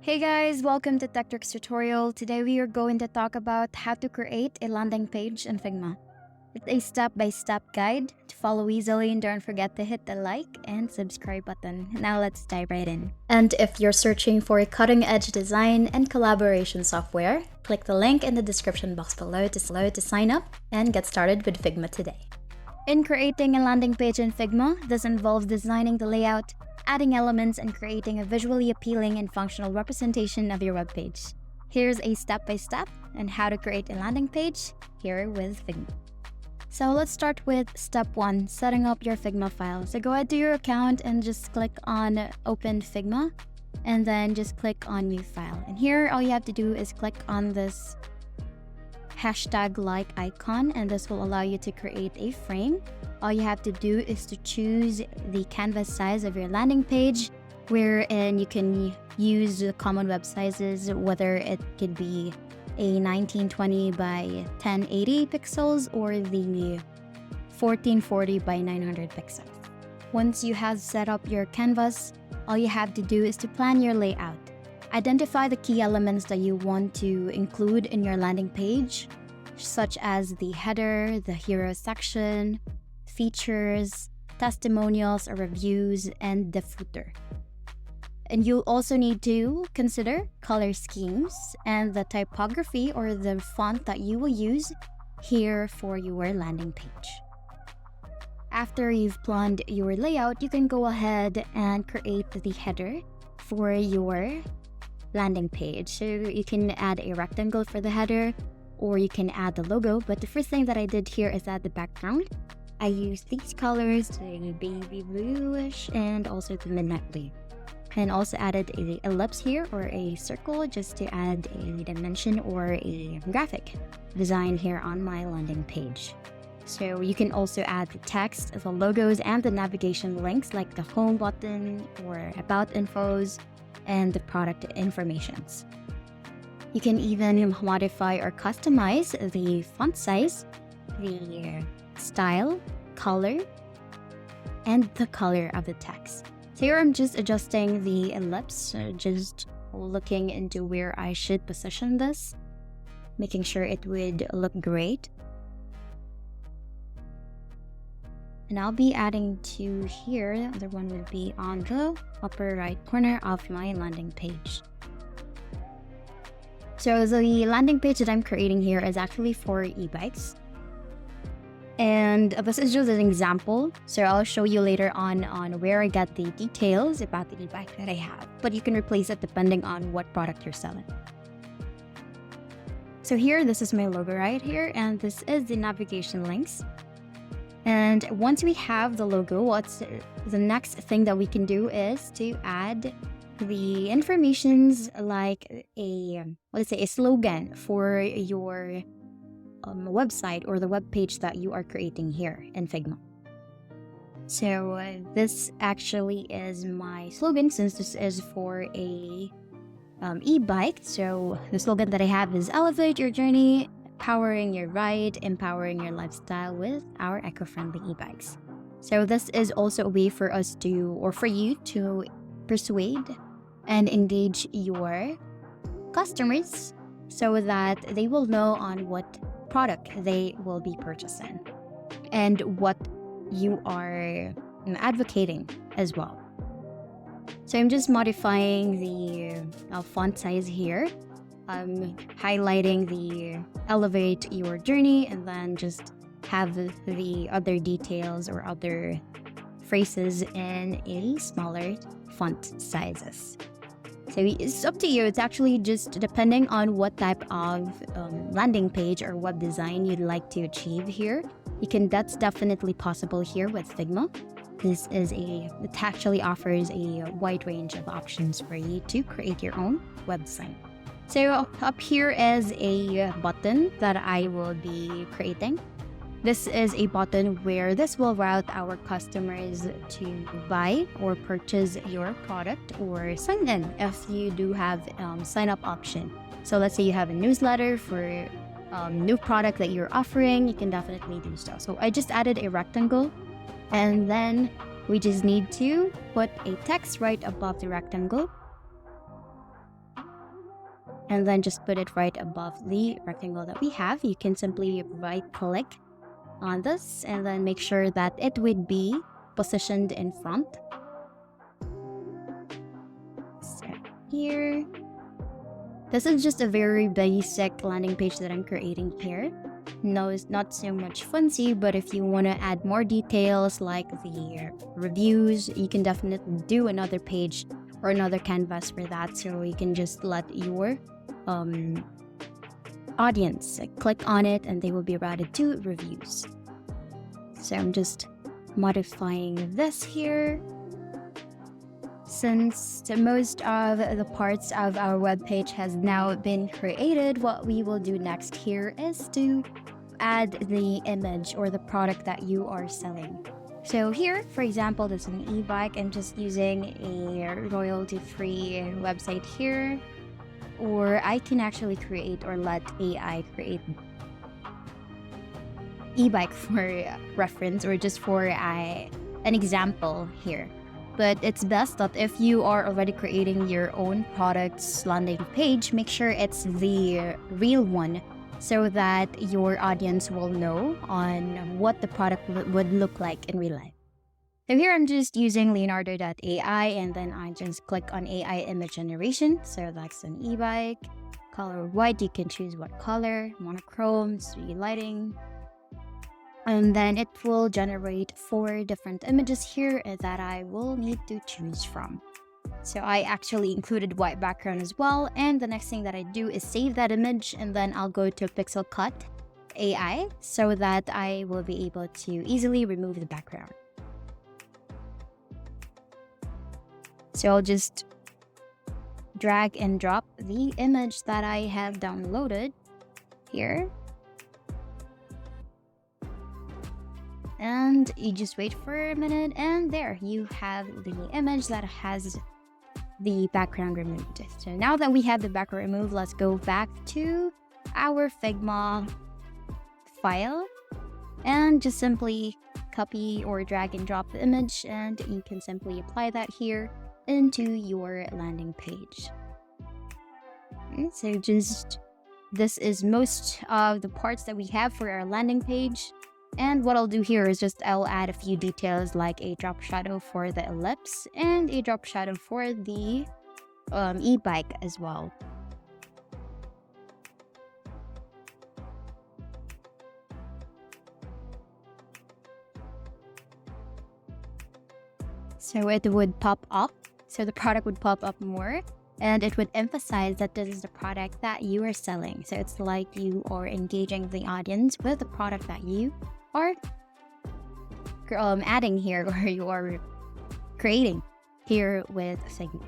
Hey guys, welcome to TechTricks tutorial. Today we are going to talk about how to create a landing page in Figma. It's a step-by-step guide to follow easily, and don't forget to hit the like and subscribe button. Now let's dive right in. And if you're searching for a cutting-edge design and collaboration software, click the link in the description box below to sign up and get started with Figma today. In creating a landing page in Figma, this involves designing the layout, adding elements, and creating a visually appealing and functional representation of your web page. Here's a step-by-step on how to create a landing page here with Figma. So let's start with step 1, setting up your Figma file. So go ahead to your account and just click on Open Figma, and then just click on New File. And here, all you have to do is click on this hashtag-like icon, and this will allow you to create a frame. All you have to do is to choose the canvas size of your landing page, wherein you can use the common web sizes, whether it could be a 1920 by 1080 pixels or the 1440 by 900 pixels. Once you have set up your canvas, all you have to do is to plan your layout. Identify the key elements that you want to include in your landing page, such as the header, the hero section, features, testimonials or reviews, and the footer. And you'll also need to consider color schemes and the typography or the font that you will use here for your landing page. After you've planned your layout, you can go ahead and create the header for your landing page. So you can add a rectangle for the header, or you can add the logo, but the first thing that I did here is add the background. I used these colors, the baby bluish and also the midnight blue. And also added an ellipse here or a circle just to add a dimension or a graphic design here on my landing page. So you can also add the text, the logos, and the navigation links like the home button or about infos and the product informations. You can even modify or customize the font size, the style, color, and the color of the text. So here I'm just adjusting the ellipse, just looking into where I should position this, making sure it would look great. And I'll be adding two here. The other one would be on the upper right corner of my landing page. So the landing page that I'm creating here is actually for e-bikes. And this is just an example. So I'll show you later on where I get the details about the e-bike that I have. But you can replace it depending on what product you're selling. So here, this is my logo right here. And this is the navigation links. And once we have the logo, what's the next thing that we can do is to add the informations like a slogan for your website or the web page that you are creating here in Figma. So this actually is my slogan, since this is for a e-bike. So the slogan that I have is "Elevate your journey, powering your ride, empowering your lifestyle with our eco-friendly e-bikes." So this is also a way for us to, or for you to persuade and engage your customers so that they will know on what product they will be purchasing and what you are advocating as well. So I'm just modifying the font size here. I'm highlighting the "Elevate your journey" and then just have the other details or other phrases in a smaller font sizes. So it's up to you. It's actually just depending on what type of landing page or web design you'd like to achieve here. That's definitely possible here with Figma. It actually offers a wide range of options for you to create your own website. So up here is a button that I will be creating. This is a button where this will route our customers to buy or purchase your product or sign in if you do have sign up option. So let's say you have a newsletter for new product that you're offering, you can definitely do so. So I just added a rectangle, and then we just need to put a text right above the rectangle. and then just put it right above the rectangle that we have. You can simply right click on this and then make sure that it would be positioned in front. So here, this is just a very basic landing page that I'm creating here. No, it's not so much fancy, but if you want to add more details like the reviews, you can definitely do another page or another canvas for that. So you can just let your audience click on it and they will be routed to reviews. So I'm just modifying this here. Since most of the parts of our web page has now been created, what we will do next here is to add the image or the product that you are selling. So here, for example, this is an e-bike. I'm just using a royalty-free website here, or I can actually create or let AI create e-bike for reference or just for an example here. But it's best that if you are already creating your own product's landing page, make sure it's the real one so that your audience will know on what the product would look like in real life. So here I'm just using Leonardo.ai and then I just click on AI image generation. So that's an e-bike, color white, you can choose what color, monochrome, 3D lighting. And then it will generate 4 different images here that I will need to choose from. So I actually included white background as well. And the next thing that I do is save that image and then I'll go to Pixel Cut AI so that I will be able to easily remove the background. So I'll just drag and drop the image that I have downloaded here. And you just wait for a minute and there you have the image that has the background removed. So now that we have the background removed, let's go back to our Figma file and just simply copy or drag and drop the image and you can simply apply that here into your landing page. Okay, so this is most of the parts that we have for our landing page. And what I'll do here is I'll add a few details like a drop shadow for the ellipse and a drop shadow for the e-bike as well. So it would pop up, so the product would pop up more and it would emphasize that this is the product that you are selling. So it's like you are engaging the audience with the product that you are adding here or you are creating here with Figma.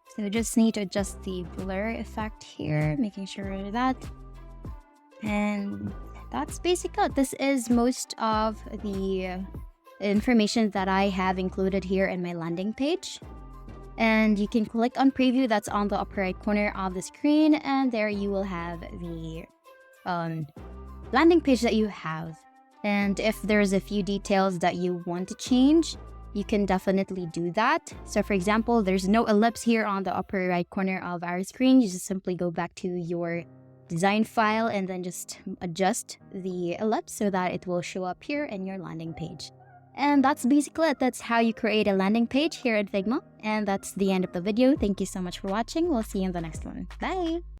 So we just need to adjust the blur effect here, making sure that, and that's basically it. This is most of the information that I have included here in my landing page. And you can click on preview, that's on the upper right corner of the screen, and there you will have the landing page that you have. And if there's a few details that you want to change, you can definitely do that. So for example, there's no ellipse here on the upper right corner of our screen. You just simply go back to your design file and then just adjust the ellipse so that it will show up here in your landing page. And that's basically it. That's how you create a landing page here at Figma. And that's the end of the video. Thank you so much for watching. We'll see you in the next one. Bye!